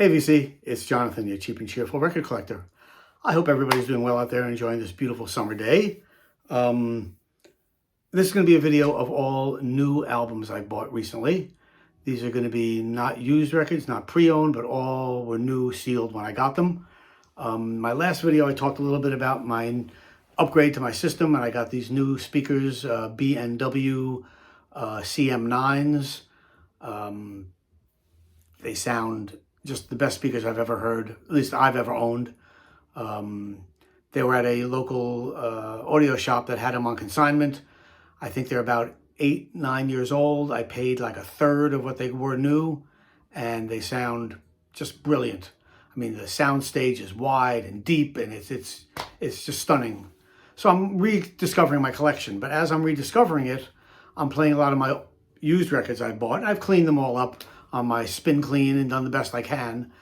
Hey VC, it's Jonathan, your cheap and cheerful record collector. I hope everybody's doing well out there and enjoying this beautiful summer day. This is going to be a video of all new albums I bought recently. These are going to be not used records, not pre-owned, but all were new, sealed when I got them. My last video, I talked a little bit about my upgrade to my system, and I got these new speakers, B&W CM9s. They sound just the best speakers I've ever heard, at least I've ever owned. They were at a local audio shop that had them on consignment. I think they're about 8-9 years old. I paid like a third of what they were new, and they sound just brilliant. I mean, the sound stage is wide and deep, and it's just stunning. So I'm rediscovering my collection, but as I'm rediscovering it, I'm playing a lot of my used records I bought. I've cleaned them all up on my spin clean and done the best I can,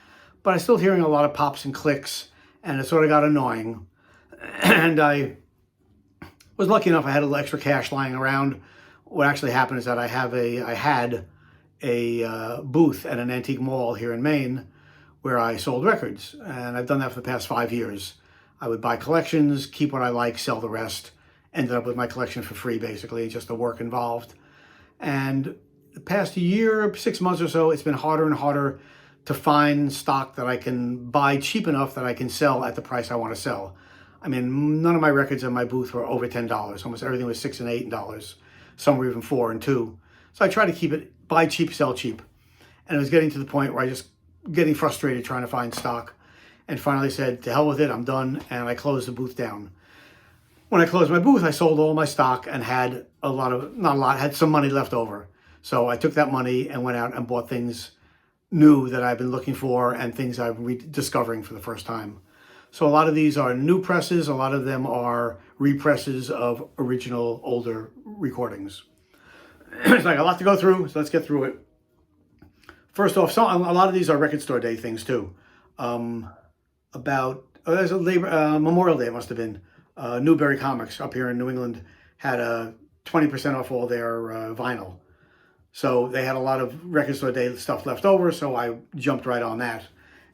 but I'm still hearing a lot of pops and clicks, and it sort of got annoying. And I was lucky enough I had a little extra cash lying around. What actually happened is that I had a booth at an antique mall here in Maine where I sold records, and I've done that for the past 5 years. I would buy collections, keep what I like, sell the rest. Ended up with my collection for free, basically, just the work involved. And the past year, 6 months or so, it's been harder and harder to find stock that I can buy cheap enough that I can sell at the price I want to sell. I mean, none of my records in my booth were over $10. Almost everything was $6 and $8. Some were even $4 and $2. So I try to keep it buy cheap, sell cheap. And it was getting to the point where I just getting frustrated trying to find stock, and finally said, to hell with it, I'm done, and I closed the booth down. When I closed my booth, I sold all my stock and had had some money left over. So I took that money and went out and bought things new that I've been looking for and things I'm rediscovering for the first time. So a lot of these are new presses. A lot of them are represses of original older recordings. It's like a lot to go through, so let's get through it. First off, a lot of these are Record Store Day things too. There's a Memorial Day, it must have been. Newbury Comics up here in New England had a 20% off all their vinyl. So they had a lot of Record Store Day stuff left over, so I jumped right on that.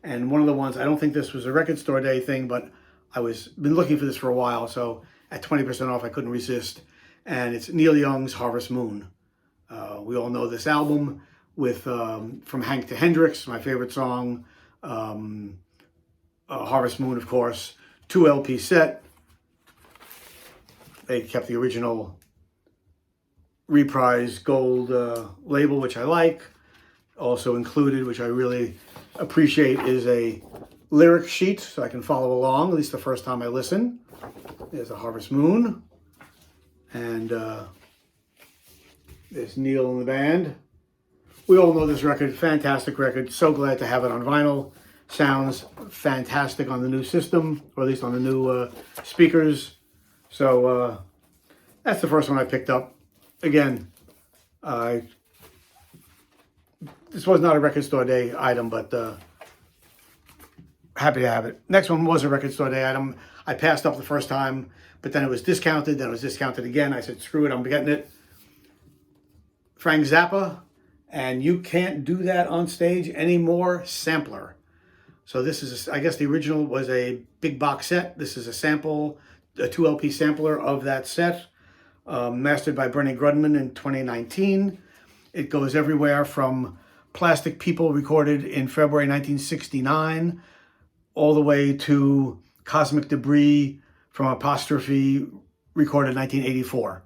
And one of the ones, I don't think this was a Record Store Day thing, but been looking for this for a while, so at 20% off, I couldn't resist. And it's Neil Young's Harvest Moon. We all know this album with From Hank to Hendrix, my favorite song. Harvest Moon, of course. 2 LP set. They kept the original reprise gold label, which I like. Also included, which I really appreciate, is a lyric sheet so I can follow along, at least the first time I listen. There's a Harvest Moon. And there's Neil in the band. We all know this record, fantastic record. So glad to have it on vinyl. Sounds fantastic on the new system, or at least on the new speakers. So that's the first one I picked up. Again, this was not a Record Store Day item, but happy to have it. Next one was a Record Store Day item. I passed up the first time, but then it was discounted. Then it was discounted again. I said, screw it, I'm getting it. Frank Zappa, and You Can't Do That on Stage Anymore sampler. So this is, I guess the original was a big box set. This is a sample, a 2 LP sampler of that set, mastered by Bernie Grudman in 2019. It goes everywhere from Plastic People, recorded in February 1969, all the way to Cosmic Debris from Apostrophe, recorded in 1984.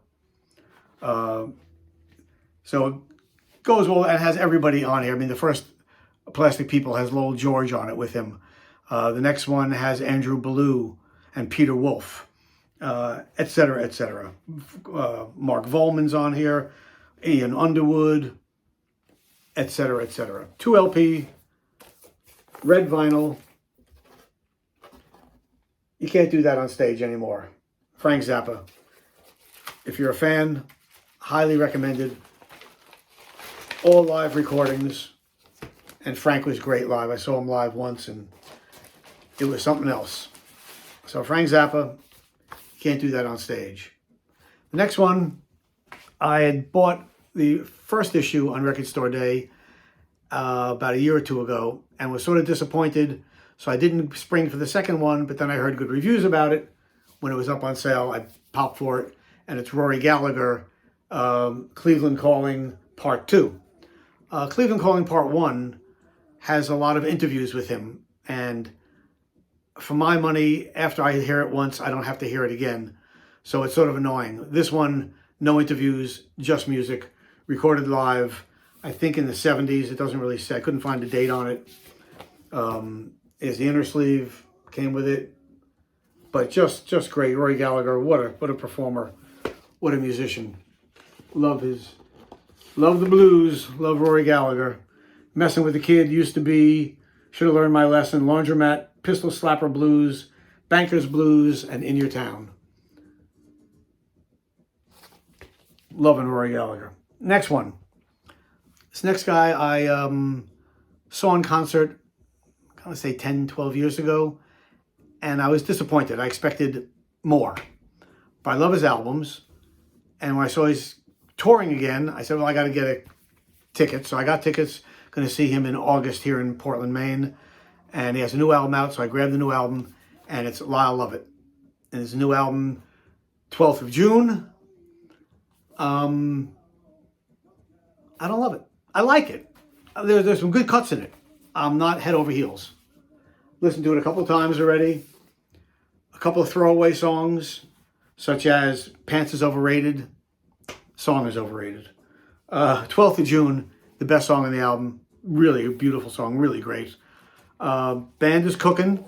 So it goes well and has everybody on here. I mean, the first Plastic People has Lowell George on it with him. The next one has Andrew Ballou and Peter Wolf, etc., etc. Mark Volman's on here, Ian Underwood, etc., etc. 2 LP, red vinyl. You can't do that on stage anymore. Frank Zappa. If you're a fan, highly recommended. All live recordings. And Frank was great live. I saw him live once, and it was something else. So Frank Zappa, can't do that on stage. The next one, I had bought the first issue on Record Store Day about a year or two ago and was sort of disappointed. So I didn't spring for the second one, but then I heard good reviews about it. When it was up on sale, I popped for it, and it's Rory Gallagher, Cleveland Calling Part 2. Cleveland Calling Part 1 has a lot of interviews with him, and for my money, after I hear it once, I don't have to hear it again. So it's sort of annoying. This one, no interviews, just music, recorded live, I think in the 70s. It doesn't really say. I couldn't find a date on it. Is the inner sleeve, came with it. But just great. Rory Gallagher, what a performer. What a musician. Love the blues, love Rory Gallagher. Messing with the Kid used to be, should have learned my lesson, Laundromat, Pistol Slapper Blues, Banker's Blues, and In Your Town. Loving Rory Gallagher. Next one. This next guy I saw in concert, I want to say 10, 12 years ago, and I was disappointed. I expected more. But I love his albums. And when I saw he's touring again, I said, well, I got to get a ticket. So I got tickets. Going to see him in August here in Portland, Maine. And he has a new album out, so I grabbed the new album, and it's I love it. And his new album, 12th of June. I don't love it. I like it. There's some good cuts in it. I'm not head over heels. Listened to it a couple of times already. A couple of throwaway songs, such as Pants is Overrated, Song is Overrated. 12th of June, the best song on the album. Really a beautiful song, really great. Band is Cooking.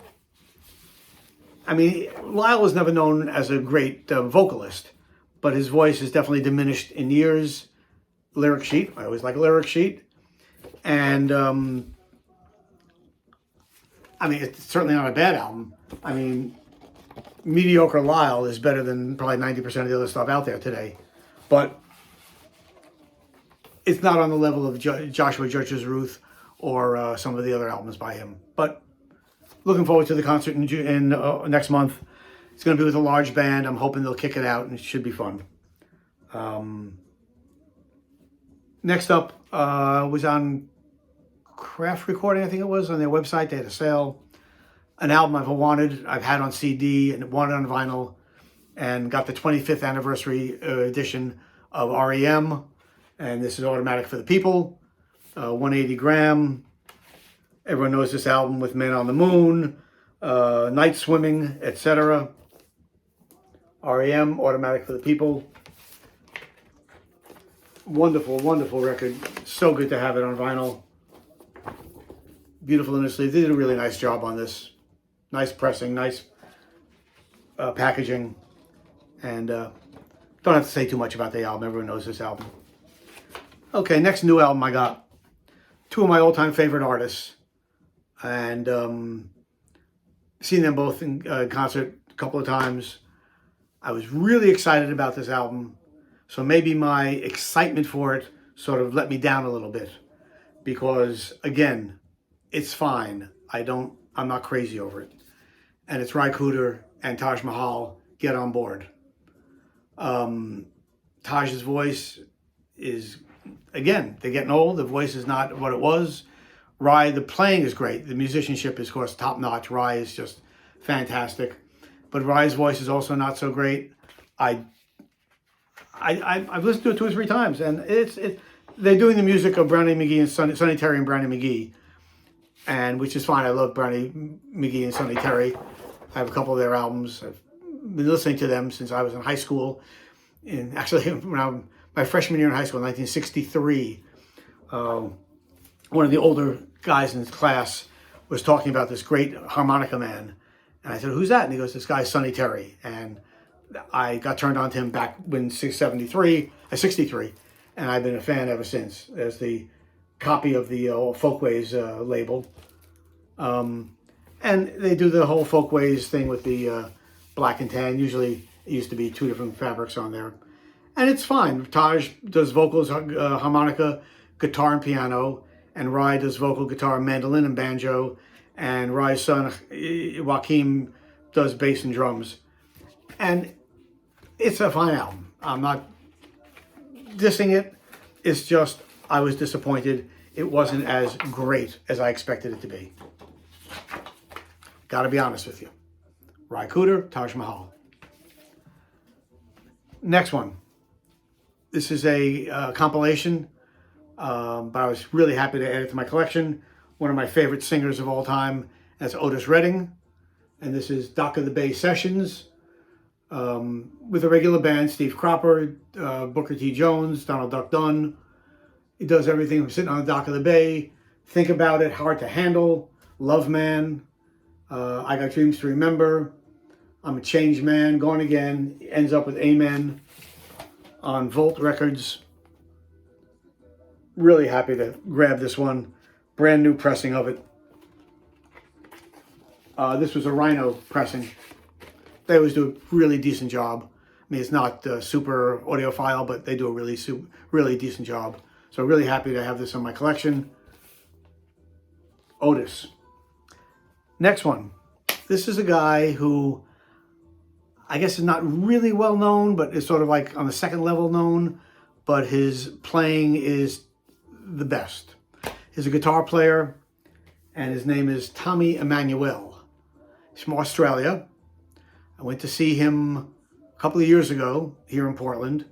I mean, Lyle was never known as a great vocalist, but his voice is definitely diminished in years. Lyric sheet, I always like a lyric sheet. And, I mean, it's certainly not a bad album. I mean, mediocre Lyle is better than probably 90% of the other stuff out there today. But it's not on the level of Joshua Judge's Ruth or some of the other albums by him. But looking forward to the concert in next month. It's going to be with a large band. I'm hoping they'll kick it out, and it should be fun. Next up was on Craft Recording, I think it was, on their website. They had a sale. An album I've had on CD and wanted on vinyl, and got the 25th anniversary edition of REM. And this is Automatic for the People, 180 gram. Everyone knows this album with Men on the Moon, Night Swimming, etc. REM, Automatic for the People. Wonderful, wonderful record. So good to have it on vinyl. Beautiful in the sleeve. They did a really nice job on this. Nice pressing, nice packaging. And don't have to say too much about the album. Everyone knows this album. Okay, next new album I got. Two of my all-time favorite artists. And seen them both in concert a couple of times. I was really excited about this album. So maybe my excitement for it sort of let me down a little bit. Because, again, it's fine. I'm not crazy over it. And it's Ry Cooder and Taj Mahal, Get On Board. Taj's voice is, again, they're getting old. The voice is not what it was. Ry, the playing is great. The musicianship is, of course, top notch. Ry is just fantastic. But Ry's voice is also not so great. I've listened to it 2 or 3 times, and they're doing the music of Brownie McGee and Sonny Terry and Brownie McGee, and which is fine. I love Brownie McGee and Sonny Terry. I have a couple of their albums. I've been listening to them since I was in high school. And actually, when my freshman year in high school, in 1963, one of the older guys in his class was talking about this great harmonica man. And I said, who's that? And he goes, this guy's Sonny Terry. And I got turned on to him back when 63, and I've been a fan ever since. There's the copy of the Folkways label. And they do the whole Folkways thing with the black and tan. Usually it used to be 2 different fabrics on there. And it's fine. Taj does vocals, harmonica, guitar, and piano. And Ry does vocal, guitar, mandolin, and banjo. And Ry's son, Joaquim, does bass and drums. And it's a fine album. I'm not dissing it. It's just, I was disappointed it wasn't as great as I expected it to be. Got to be honest with you. Ry Cooder, Taj Mahal. Next one. This is a compilation, but I was really happy to add it to my collection. One of my favorite singers of all time, that's Otis Redding. And this is Dock of the Bay Sessions with a regular band, Steve Cropper, Booker T. Jones, Donald Duck Dunn. He does everything from Sitting on the Dock of the Bay, Think About It, Hard to Handle, Love Man, I Got Dreams to Remember, I'm a Changed Man, Gone Again. He ends up with Amen on Volt Records. Really happy to grab this one. Brand new pressing of it. This was a Rhino pressing. They always do a really decent job. I mean, it's not super audiophile, but they do a really decent job. So really happy to have this in my collection. Otis. Next one. This is a guy who I guess is not really well known, but is sort of like on the second level known, but his playing is the best. He's a guitar player, and his name is Tommy Emmanuel. He's from Australia. I went to see him a couple of years ago here in Portland,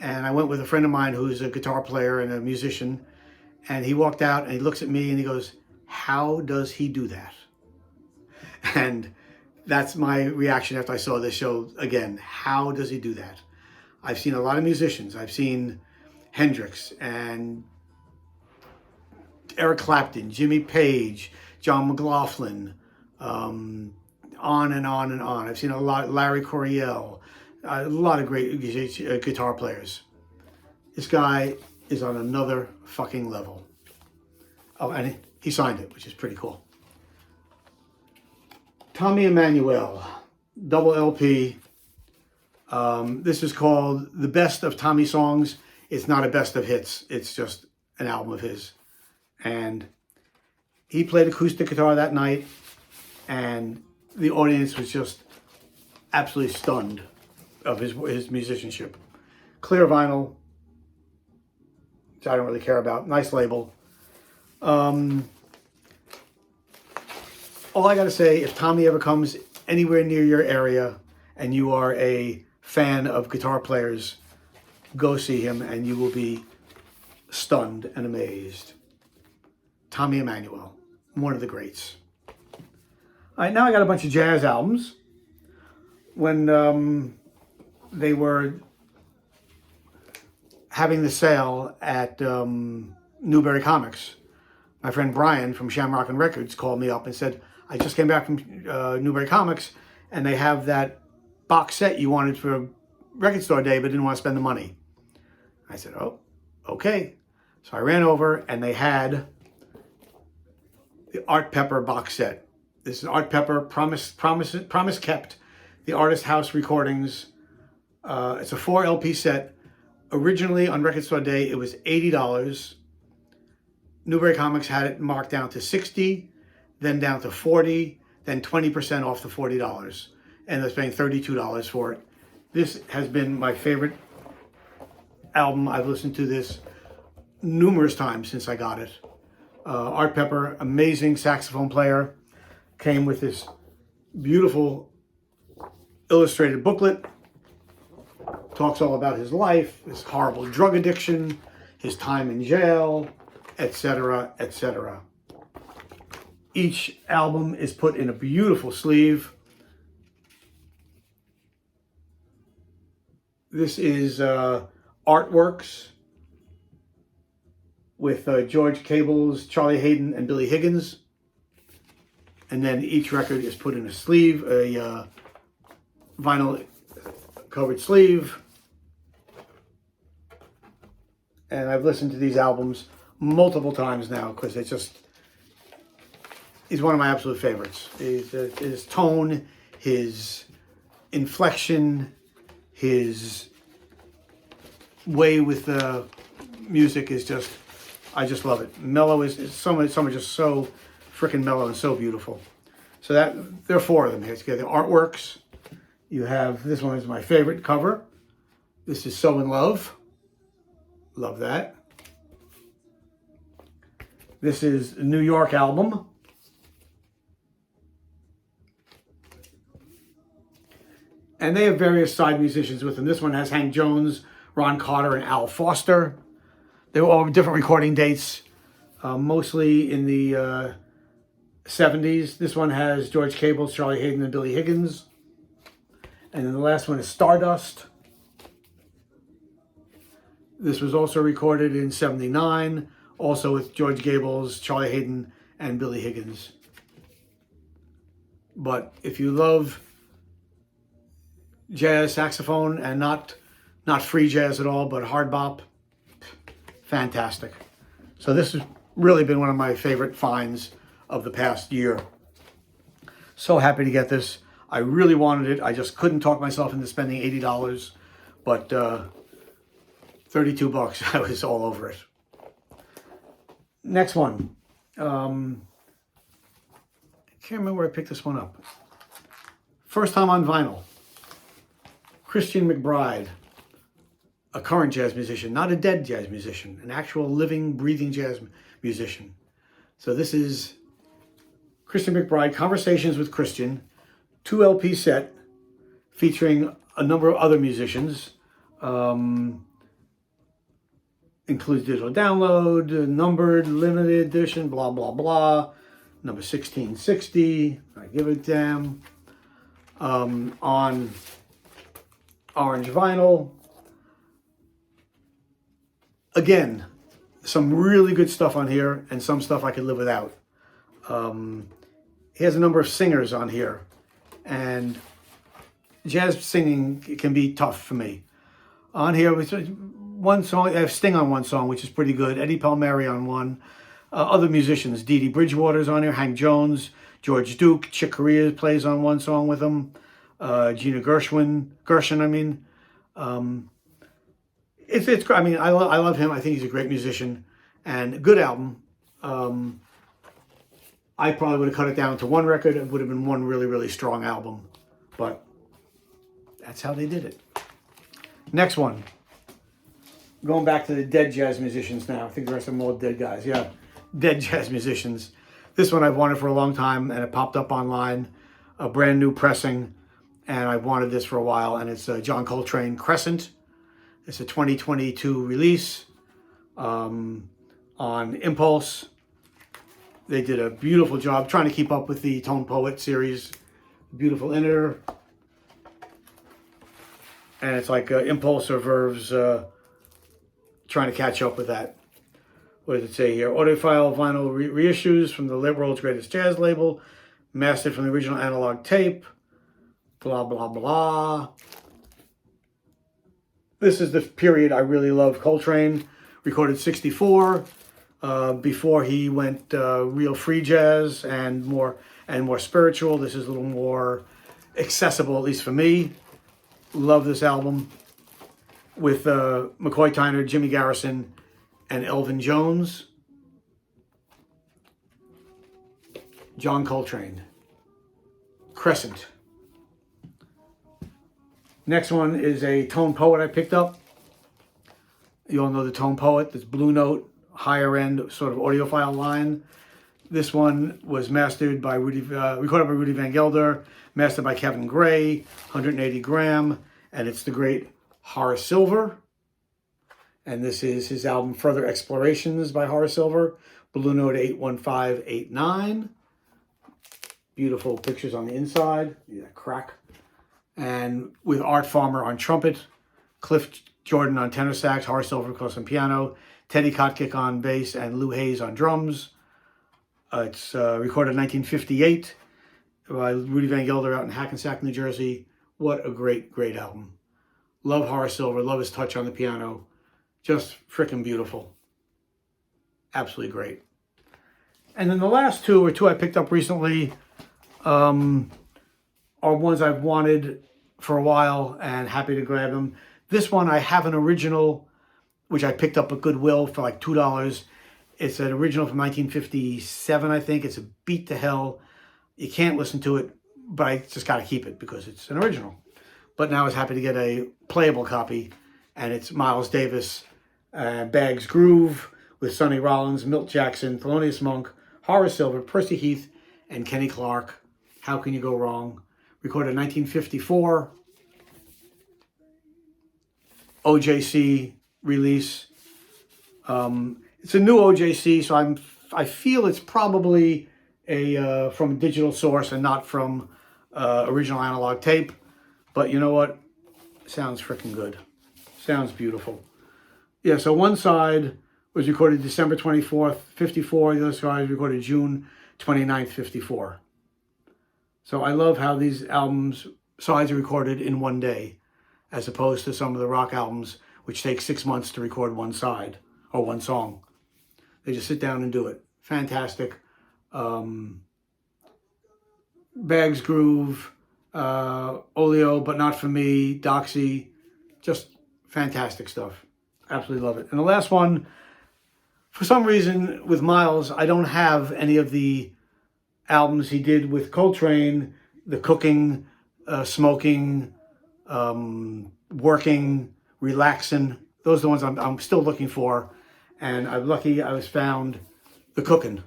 and I went with a friend of mine who's a guitar player and a musician, and he walked out and he looks at me and he goes, "How does he do that?" And that's my reaction after I saw this show again. How does he do that? I've seen a lot of musicians. I've seen Hendrix and Eric Clapton, Jimmy Page, John McLaughlin, on and on and on. I've seen a lot, Larry Coryell, a lot of great guitar players. This guy is on another fucking level. Oh, and he signed it, which is pretty cool. Tommy Emmanuel, double LP. This is called The Best of Tommy Songs. It's not a best of hits. It's just an album of his. And he played acoustic guitar that night, and the audience was just absolutely stunned of his musicianship. Clear vinyl, which I don't really care about. Nice label. All I got to say, if Tommy ever comes anywhere near your area and you are a fan of guitar players, go see him and you will be stunned and amazed. Tommy Emmanuel, one of the greats. All right, now I got a bunch of jazz albums. When they were having the sale at Newberry Comics, my friend Brian from Shamrock and Records called me up and said, I just came back from Newberry Comics and they have that box set you wanted for record store day but didn't want to spend the money. I said, oh, okay. So I ran over and they had the Art Pepper box set. This is Art Pepper, Promise Kept, the Artist House recordings. It's a 4 LP set. Originally on Record Store Day, it was $80. Newberry Comics had it marked down to $60, then down to $40, then 20% off the $40. And I was paying $32 for it. This has been my favorite album. I've listened to this numerous times since I got it. Art Pepper, amazing saxophone player, came with this beautiful illustrated booklet. Talks all about his life, his horrible drug addiction, his time in jail, etc., etc. Each album is put in a beautiful sleeve. This is Artworks with George Cables, Charlie Hayden, and Billy Higgins. And then each record is put in a sleeve, a vinyl covered sleeve. And I've listened to these albums multiple times now because he's one of my absolute favorites. His tone, his inflection, his way with the music is just, I just love it. Mellow is some are just so freaking mellow and so beautiful. So there are 4 of them here together. Artworks. You have, this one is my favorite cover. This is So in Love. Love that. This is a New York album. And they have various side musicians with them. This one has Hank Jones, Ron Carter, and Al Foster. They were all different recording dates, mostly in the 70s. This one has George Cable, Charlie Hayden, and Billy Higgins. And then the last one is Stardust. This was also recorded in 79, also with George Gables, Charlie Hayden, and Billy Higgins. But if you love jazz saxophone and not free jazz at all, but hard bop, fantastic. So this has really been one of my favorite finds of the past year. So happy to get this. I really wanted it. I just couldn't talk myself into spending $80, but 32 bucks, I was all over it. Next one. I can't remember where I picked this one up. First time on vinyl. Christian McBride, a current jazz musician, not a dead jazz musician, an actual living, breathing jazz musician. So this is Christian McBride, Conversations with Christian, 2 LP set featuring a number of other musicians. Includes digital download, numbered, limited edition, blah, blah, blah. Number 1660, I give it them. On orange vinyl. Again, some really good stuff on here and some stuff I could live without. He has a number of singers on here, and jazz singing can be tough for me. On here, one song, I have Sting on one song, which is pretty good. Eddie Palmieri on one. Other musicians, Dee Dee Bridgewater's on here, Hank Jones, George Duke, Chick Corea plays on one song with him. Gina Gershwin, it's great. I mean, I love him. I think he's a great musician and a good album. I probably would have cut it down to one record. It would have been one really, really strong album, but that's how they did it. Next one. Going back to the dead jazz musicians now. I think the rest of them are all dead guys. Yeah, dead jazz musicians. This one I've wanted for a long time, and it popped up online. A brand new pressing, and I've wanted this for a while, and it's John Coltrane, Crescent. It's a 2022 release on Impulse. They did a beautiful job trying to keep up with the Tone Poet series. Beautiful editor. And it's like Impulse or Verve's trying to catch up with that. What does it say here? Audiophile vinyl reissues from the world's greatest jazz label. Mastered from the original analog tape. Blah, blah, blah. This is the period I really love Coltrane. Recorded 64. Before he went real free jazz and more spiritual. This is a little more accessible, at least for me. Love this album with McCoy Tyner, Jimmy Garrison, and Elvin Jones. John Coltrane, Crescent. Next one is a Tone Poet I picked up. You all know the Tone Poet, this Blue Note, higher end sort of audiophile line. This one was mastered by recorded by Rudy Van Gelder, mastered by Kevin Gray, 180 gram, and it's the great Horace Silver. And this is his album Further Explorations by Horace Silver, Blue Note 81589. Beautiful pictures on the inside, yeah, crack. And with Art Farmer on trumpet, Cliff Jordan on tenor sax, Horace Silver, of course, on piano, Teddy Kotick on bass, and Lou Hayes on drums. It's recorded in 1958 by Rudy Van Gelder out in Hackensack, New Jersey. What a great, great album. Love Horace Silver, love his touch on the piano. Just freaking beautiful. Absolutely great. And then the last two are two I picked up recently, are ones I've wanted for a while and happy to grab them. This one, I have an original, which I picked up at Goodwill for like $2. It's an original from 1957, I think. It's a beat to hell. You can't listen to it, but I just got to keep it because it's an original. But now I was happy to get a playable copy, and it's Miles Davis, Bag's Groove, with Sonny Rollins, Milt Jackson, Thelonious Monk, Horace Silver, Percy Heath, and Kenny Clark. How can you go wrong? Recorded in 1954. OJC release. It's a new OJC, so I feel it's probably from a digital source and not from original analog tape. But you know what? Sounds freaking good. Sounds beautiful. Yeah, so one side was recorded December 24th, 54. The other side was recorded June 29th, 54. So I love how these sides are recorded in one day, as opposed to some of the rock albums, which take 6 months to record one side or one song. They just sit down and do it. Fantastic. Bags Groove, Oleo, But Not For Me, Doxy, just fantastic stuff. Absolutely love it. And the last one, for some reason, with Miles, I don't have any of the albums he did with Coltrane, the cooking, smoking, working, relaxing. Those are the ones I'm still looking for. And I'm lucky I was found the cooking.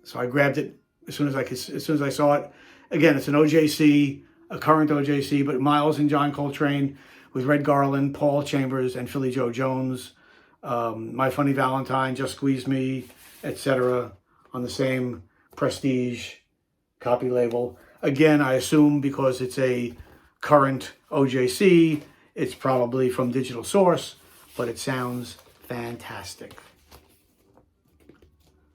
So I grabbed it as soon as I saw it. Again, it's an OJC, a current OJC, but Miles and John Coltrane with Red Garland, Paul Chambers, and Philly Joe Jones. My Funny Valentine, Just Squeeze Me, etc. on the same Prestige copy label. Again, I assume because it's a current OJC, it's probably from digital source, but it sounds fantastic.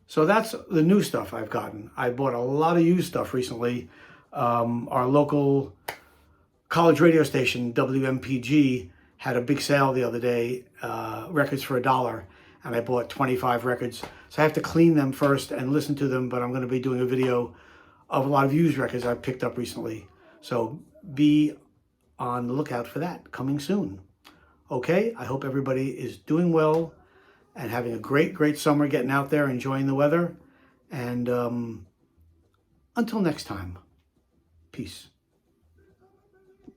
So that's the new stuff I've gotten. I bought a lot of used stuff recently. Our local college radio station, WMPG, had a big sale the other day, records for $1, and I bought 25 records. So I have to clean them first and listen to them, but I'm going to be doing a video of a lot of used records I've picked up recently. So be on the lookout for that coming soon. Okay, I hope everybody is doing well and having a great summer, getting out there, enjoying the weather. And until next time, peace.